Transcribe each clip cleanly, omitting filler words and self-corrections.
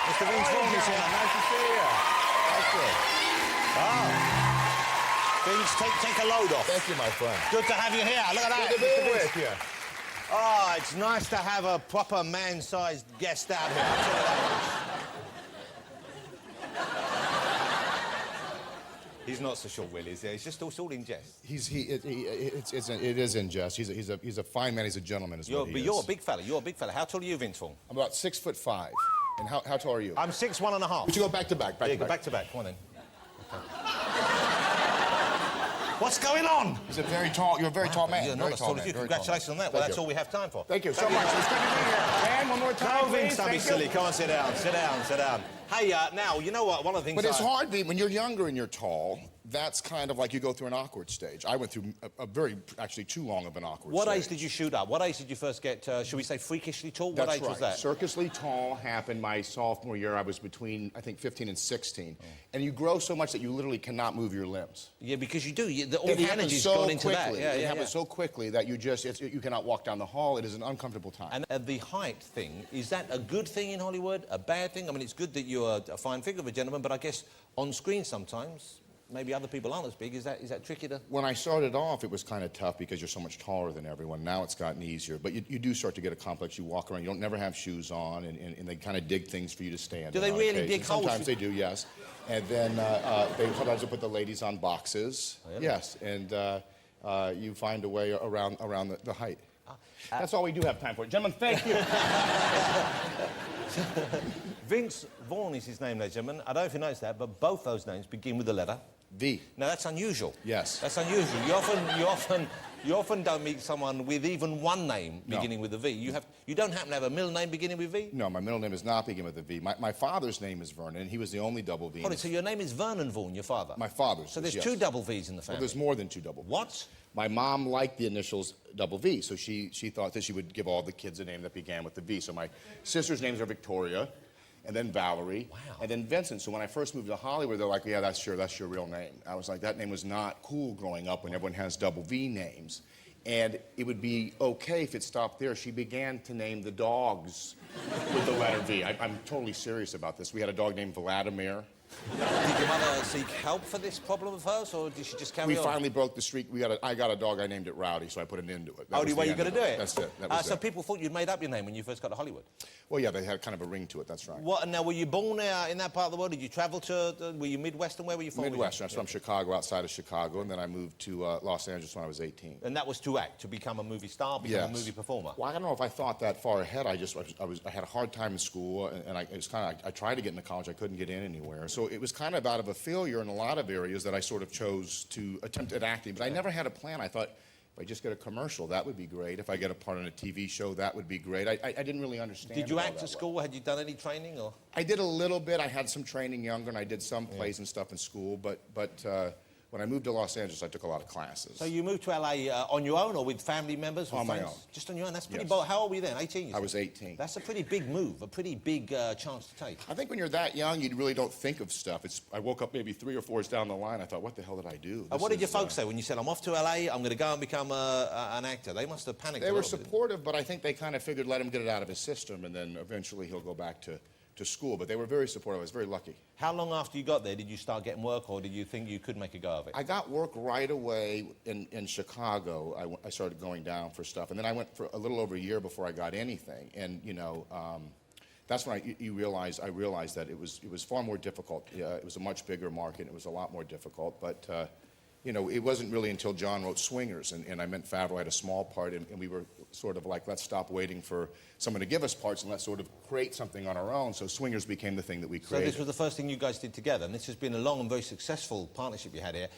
Mr. Vince Vaughn is here. Nice to see you. That's good. Vince, take a load off. Thank you, my friend. Good to have you here. Look at that. Good to be with you. Oh, it's nice to have a proper man-sized guest out here. I'll tell you that much. He's not so short, Will, is he? He's just all in jest. It is in jest. He's a fine man. He's a gentleman. You're a big fella. You're a big fella. How tall are you, Vince Vaughn? I'm about 6'5". And how tall are you? I'm 6'1½". We should go back to back. Back to back. Come on then. Okay. What's going on? He's a very tall. You're a very tall man. You're not as tall as you. Congratulations on that. Well, that's all we have time for. Thank you so much. It's good to be here. And one more time, please. Vince, don't be silly. Come on, sit down. Sit down. Sit down. Hey, now, you know what? One of the things. But it's hard, when you're younger and you're tall. That's kind of like you go through an awkward stage. I went through actually too long of an awkward stage. What age did you shoot up? What age did you first get, should we say, freakishly tall? What age was that? Circusly tall happened my sophomore year. I was between, I think, 15 and 16. Oh. And you grow so much that you literally cannot move your limbs. Yeah, because you do. All the energy's gone into that. It happens so quickly that you cannot walk down the hall. It is an uncomfortable time. And the height thing, is that a good thing in Hollywood? A bad thing? I mean, it's good that you're a fine figure of a gentleman, but I guess on screen sometimes, maybe other people aren't as big. Is that tricky to... When I started off, it was kind of tough because you're so much taller than everyone. Now it's gotten easier. But you do start to get a complex. You walk around. You don't never have shoes on, and they kind of dig things for you to stand. Do they really dig holes? Sometimes they do, yes. And then sometimes they put the ladies on boxes. Oh, really? Yes, and you find a way around the height. That's all we do have time for. Gentlemen, thank you. Vince Vaughn is his name, ladies and gentlemen. I don't know if you noticed that, but both those names begin with the letter V. Now, that's unusual. Yes. That's unusual. You often don't meet someone with even one name beginning with a V. You don't happen to have a middle name beginning with V? No, my middle name is not beginning with a V. My father's name is Vernon, and he was the only double V. Oh, so your name is Vernon Vaughn, your father? My father's. So there's two double Vs in the family? Well, there's more than two double Vs. What? My mom liked the initials double V, so she thought that she would give all the kids a name that began with the V. So my sister's names are Victoria, and then Valerie, and then Vincent. So when I first moved to Hollywood, they're like, yeah, that's your real name. I was like, that name was not cool growing up when everyone has double V names. And it would be okay if it stopped there. She began to name the dogs with the letter V. I'm totally serious about this. We had a dog named Vladimir. Did your mother seek help for this problem of hers, or did she just carry on? We finally broke the streak. I got a dog, I named it Rowdy, so I put an end to it. Oh, the way you got to do it? That's it. That was so people thought you'd made up your name when you first got to Hollywood? Well, yeah, they had kind of a ring to it, that's right. Now, were you born in that part of the world? Did you travel to, were you Midwestern? Where were you from? Midwestern. I'm from Chicago, outside of Chicago, and then I moved to Los Angeles when I was 18. And that was to act, to become a movie star, become a movie performer? Well, I don't know if I thought that far ahead. I had a hard time in school, and I tried to get into college. I couldn't get in anywhere. So it was kind of out of a failure in a lot of areas that I sort of chose to attempt at acting. But I never had a plan. I thought, if I just get a commercial, that would be great. If I get a part on a TV show, that would be great. I didn't really understand. Did you act at school? Had you done any training? Or? I did a little bit. I had some training younger, and I did some plays and stuff in school. But when I moved to Los Angeles, I took a lot of classes. So you moved to LA on your own or with family members? On my own. Just on your own? That's pretty bold. How old were you then? 18? I was 18. That's a pretty big move, a pretty big chance to take. I think when you're that young, you really don't think of stuff. I woke up maybe 3 or 4 down the line. I thought, what the hell did I do? What did your folks say when you said, I'm off to LA, I'm going to go and become an actor? They must have panicked. They were supportive, but I think they kind of figured let him get it out of his system, and then eventually he'll go back to school. But they were very supportive. I was very lucky. How long after you got there did you start getting work, or did you think you could make a go of it? I got work right away in Chicago. I started going down for stuff, and then I went for a little over a year before I got anything. And you know, that's when I realized that it was far more difficult. It was a much bigger market. It was a lot more difficult, but. You know, it wasn't really until John wrote Swingers, and I meant Favreau had a small part, and we were sort of like, let's stop waiting for someone to give us parts and let's sort of create something on our own. So Swingers became the thing that we created. So this was the first thing you guys did together, and this has been a long and very successful partnership you had here.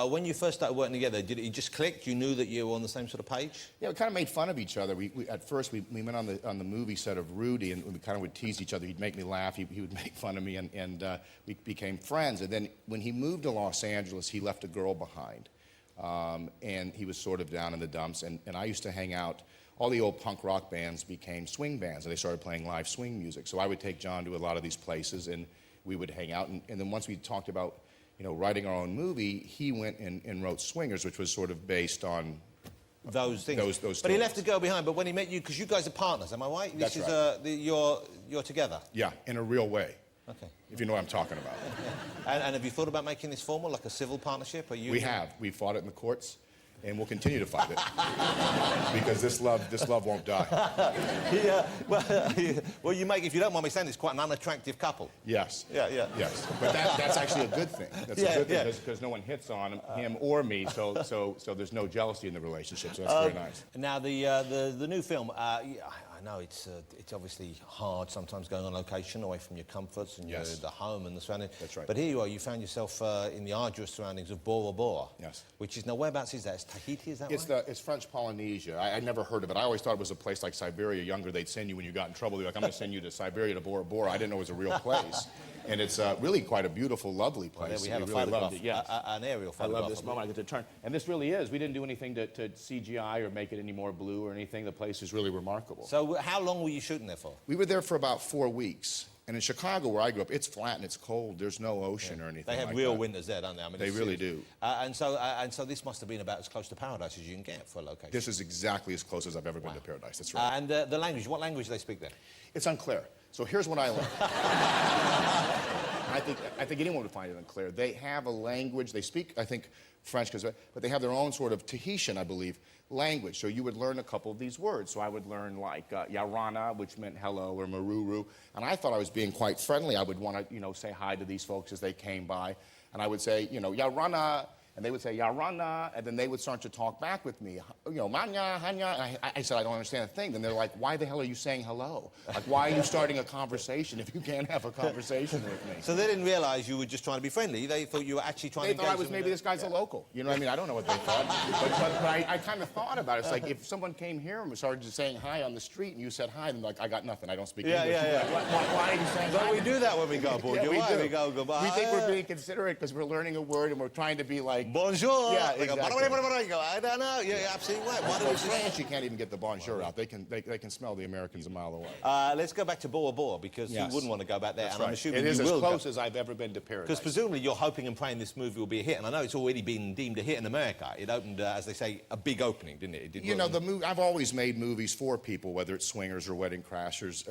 When you first started working together, did it just click? You knew that you were on the same sort of page? Yeah, we kind of made fun of each other. At first, we went on the movie set of Rudy, and we kind of would tease each other. He'd make me laugh. He would make fun of me, and we became friends. And then when he moved to Los Angeles, he left a girl behind. And he was sort of down in the dumps, and I used to hang out. All the old punk rock bands became swing bands, and they started playing live swing music. So I would take John to a lot of these places, and we would hang out. And then once we talked about, you know, writing our own movie, he went and wrote Swingers, which was sort of based on those things. Those but he stories. left the girl behind. But when he met you, because you guys are partners, am I right? That's this right. is you're together. Yeah, in a real way. Okay. If you know what I'm talking about. And have you thought about making this formal, like a civil partnership? Are you? We have. We fought it in the courts, and we'll continue to fight it because this love won't die. Yeah. Well, you make, if you don't mind me saying, it's quite an unattractive couple. Yes. Yeah. Yes. But that's actually a good thing. That's a good thing because no one hits on him or me, so there's no jealousy in the relationship. So that's very nice. Now the new film. I know it's obviously hard sometimes going on location away from your comforts and the home and the surroundings. That's right. But here you are. You found yourself in the arduous surroundings of Bora. Yes. Which is now whereabouts is that? It's Tahiti. Is that It's right? It's French Polynesia. I'd never heard of it. I always thought it was a place like Siberia. Younger, they'd send you when you got in trouble. They're like, I'm going to send you to Siberia to Bora Bora. I didn't know it was a real place. And it's really quite a beautiful, lovely place. Well, there we have a really photograph, loved it. Yes. an aerial I photograph. love this moment. I get to turn. And this really is. We didn't do anything to CGI or make it any more blue or anything. The place is really remarkable. So how long were you shooting there for? We were there for about 4 weeks. And in Chicago, where I grew up, it's flat and it's cold. There's no ocean or anything. They have like real that. winters there, don't they? I mean, They really do. And so this must have been about as close to paradise as you can get for a location. This is exactly as close as I've ever been to paradise. That's right. And the language, what language do they speak there? It's unclear. So here's what I learned. I think anyone would find it unclear. They have a language. They speak, I think, French, but they have their own sort of Tahitian, I believe, language. So you would learn a couple of these words. So I would learn like Yarana, which meant hello, or Maruru. And I thought I was being quite friendly. I would want to, say hi to these folks as they came by. And I would say, Yarana. And they would say, Yarana, and then they would start to talk back with me. Manya, Hanya. And I said, I don't understand a thing. Then they're like, why the hell are you saying hello? Like, why are you starting a conversation if you can't have a conversation with me? So they didn't realize you were just trying to be friendly. They thought you were actually trying to They thought I was maybe this guy's a local. You know what I mean? I don't know what they thought. But I kind of thought about it. It's like if someone came here and started just saying hi on the street and you said hi, then like, I got nothing. I don't speak English. Why are you saying hi? But we do that when we go aboard. Yeah, we do. We go goodbye. We think we're being considerate because we're learning a word and we're trying to be like, bonjour. Yeah, They go, exactly. You go, I don't know. You're absolutely right. Why do we in France, you can't even get the bonjour out. They can smell the Americans a mile away. Let's go back to Bora Bora because you wouldn't want to go back there. That's and right. I'm assuming it is you as will close as I've ever been to paradise. Because presumably you're hoping and praying this movie will be a hit. And I know it's already been deemed a hit in America. It opened, as they say, a big opening, didn't it? It did I've always made movies for people, whether it's swingers or wedding crashers.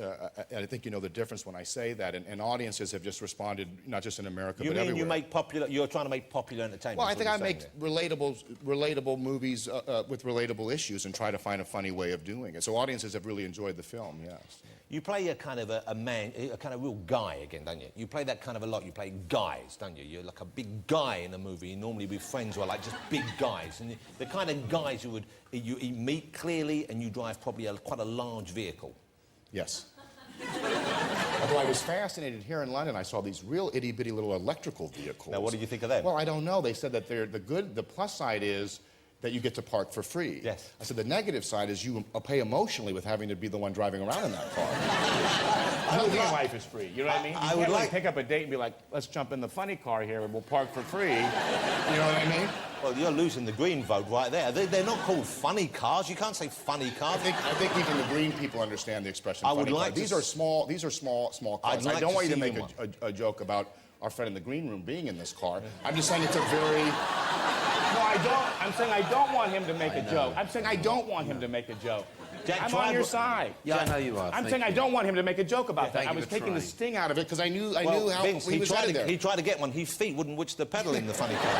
And I think you know the difference when I say that. And audiences have just responded, not just in America, but everywhere. You make popular? You're trying to make popular entertainment. Well, I think I make relatable movies with relatable issues and try to find a funny way of doing it. So audiences have really enjoyed the film, yes. You play a kind of a man, a kind of real guy again, don't you? You play that kind of a lot. You play guys, don't you? You're like a big guy in a movie. You normally be friends who are like just big guys. And the kind of guys you meet clearly and you drive probably quite a large vehicle. Yes. Although I was fascinated here in London, I saw these real itty-bitty little electrical vehicles. Now, what did you think of them? Well, I don't know. They said that the plus side is that you get to park for free. Yes. I said the negative side is you pay emotionally with having to be the one driving around in that car. I don't think life is free. You know what I mean? You can't like pick up a date and be like, let's jump in the funny car here and we'll park for free. You know what I mean? Well, you're losing the green vote right there. They're not called funny cars. You can't say funny cars. I think even the green people understand the expression funny car. These are small cars. I don't want you to make a joke about our friend in the green room being in this car. I'm just saying it's a very... No, I don't. I'm saying I don't want him to make a joke. I'm saying I don't want him to make a joke. I'm on your side. Yeah, I know you are. I'm saying I don't want him to make a joke about that. I was taking the sting out of it because I knew how Vince, he was out of there. He tried to get one. His feet wouldn't reach the pedal in the funny car.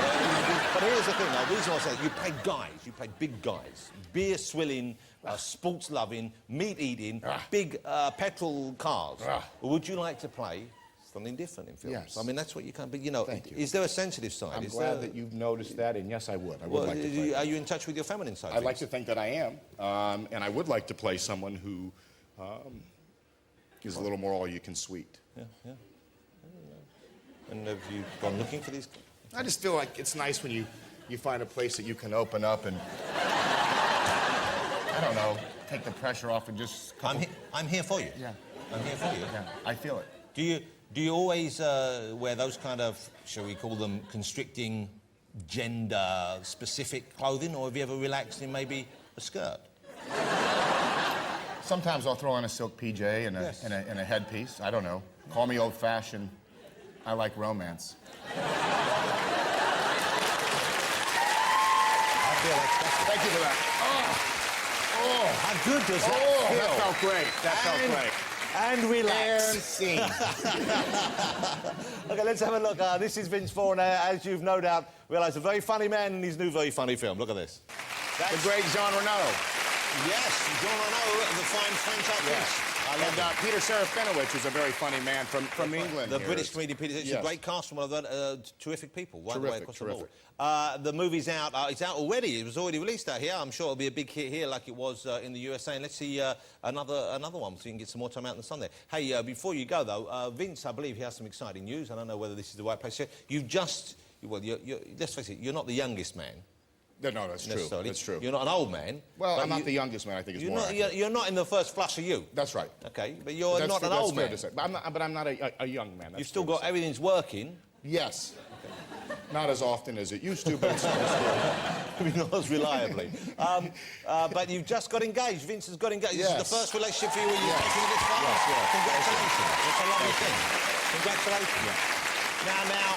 But here's the thing. The reason I say you play guys. You play big guys. Beer swilling, sports loving, meat eating, big petrol cars. Would you like to play something different in films? Yes. I mean, that's what you can. But Thank you. Is there a sensitive side? I'm glad that you've noticed that, and yes, I would. I would like to play. Are you in touch with your feminine side? I'd like to think that I am, and I would like to play someone who is a little more all-you-can-sweet. Yeah. And have you gone looking for these? I just feel like it's nice when you find a place that you can open up and, I don't know, take the pressure off and just... I'm here for you. Yeah. I'm here for you. Yeah, I feel it. Do you always wear those kind of, shall we call them, constricting, gender-specific clothing, or have you ever relaxed in maybe a skirt? Sometimes I'll throw on a silk PJ and a headpiece. I don't know. Call me old-fashioned. I like romance. I Thank you for that. Oh, How good does that oh, feel? that felt great. That felt great. And relax. And scene. OK, let's have a look. This is Vince Vaughn, as you've no doubt realised, a very funny man in his new very funny film. Look at this. That's the great Jean Reno. Yes, Jon Favreau, the fine French actress. Yes. And Peter Serafinowicz is a very funny man from England. The here. British comedian Peter. It's a great cast from one of the terrific people. Right away across Terrific. the board. The movie's out. It's out already. It was already released out here. I'm sure it'll be a big hit here, like it was in the USA. And let's see another one, so you can get some more time out on Sunday. Hey, before you go though, Vince, I believe he has some exciting news. I don't know whether this is the right place. You've just, well, let's face it, you're not the youngest man. No, that's true. That's true. You're not an old man. Well, I'm not the youngest man. I think it's more. You're not in the first flush of you. That's right. Okay, but you're not an old man. But I'm not a young man. You've still got everything's working. Yes. Not as often as it used to, but it's still. Not as reliably. But you've just got engaged. Vince has got engaged. Yes. This is the first relationship for you where you've taken it this far. Yes. Congratulations. That's a lovely thing. Congratulations. Now,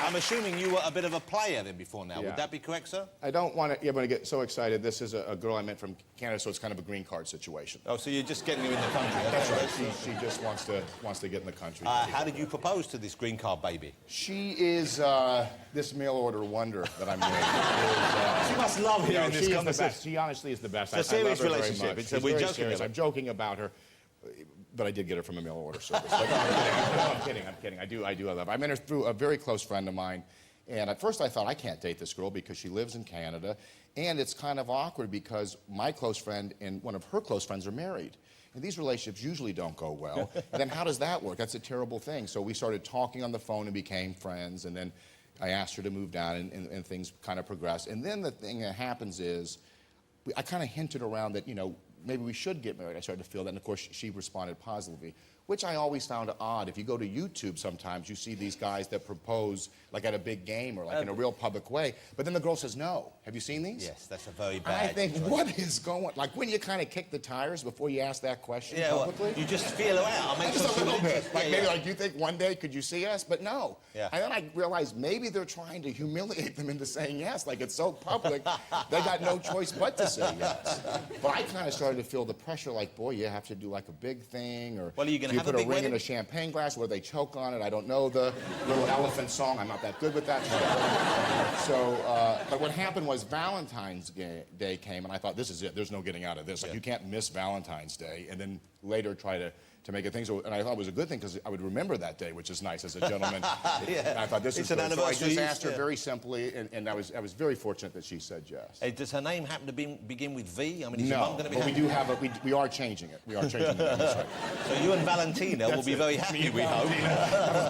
I'm assuming you were a bit of a player then before now. Yeah. Would that be correct, sir? I don't want to. You're going to get so excited. This is a girl I met from Canada, so it's kind of a green card situation. Oh, so you're just getting her in the country. That's right. She just wants to get in the country. How did you propose to this green card baby? She is this mail order wonder that I'm with. She must love hearing this conversation. She honestly is the best. It's a serious I love her relationship. very much. We're very joking serious. about it. I'm joking about her. But I did get her from a mail order service. I'm kidding. I do love her. I met her through a very close friend of mine. And at first I thought, I can't date this girl because she lives in Canada. And it's kind of awkward because my close friend and one of her close friends are married. And these relationships usually don't go well. And then how does that work? That's a terrible thing. So we started talking on the phone and became friends. And then I asked her to move down and things kind of progressed. And then the thing that happens is, I kind of hinted around that, maybe we should get married. I started to feel that, and of course, she responded positively, which I always found odd. If you go to YouTube sometimes, you see these guys that propose like at a big game or like in a real public way, but then the girl says no. Have you seen these? Yes, that's a very bad I think, choice. what is going, like when you kind of kick the tires before you ask that question publicly? Well, you just feel her out. Just a little bit. Like maybe like, you think one day could you see us? But no. Yeah. And then I realized maybe they're trying to humiliate them into saying yes. Like it's so public, they got no choice but to say yes. But I kind of started to feel the pressure, like, boy, you have to do like a big thing, or well, are you going to have put a big ring wedding? in a champagne glass where they choke on it. I don't know the Little Elephant song. I'm not that good with that stuff. So, but what happened was Valentine's Day came, and I thought, this is it. There's no getting out of this. Like, you can't miss Valentine's Day, and then later try to make a thing. So, and I thought it was a good thing because I would remember that day, which is nice as a gentleman. And I thought this is an good. So I anniversary. just asked her very simply, and I was very fortunate that she said yes. Hey, does her name happen to begin with V? I mean, is your mum No, going to be but happy? we do have we are changing it. We are changing the name. That's right. So you and Valentina will be very happy, we hope.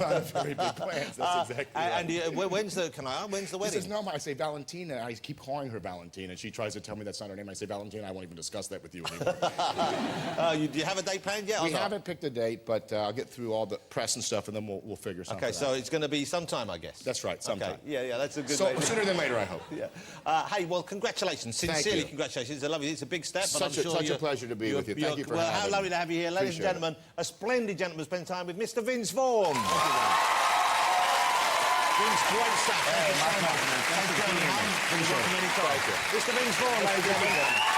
Not very big plans. That's exactly right. And when's the She wedding? says, no, I say Valentina. I keep calling her Valentina, and she tries to tell me that's not her name. I say, Valentina, I won't even discuss that with you anymore. Do you have a date planned yet? We haven't picked a date, but I'll get through all the press and stuff, and then we'll figure something out. Okay, so it's going to be sometime, I guess. That's right, sometime. Okay. Yeah, that's a good So way to- sooner than later, I hope. Yeah. Hey, well, congratulations. Sincerely, you. congratulations. It's a big step. But Such a pleasure to be with you. Thank you for having me. How lovely to have you here. Ladies and gentlemen, a splendid gentleman spend time with Mr. Vince Vaughn. Vince, great stuff. Thank you so much. Thank you. Mr. Vince Vaughn, ladies and gentlemen.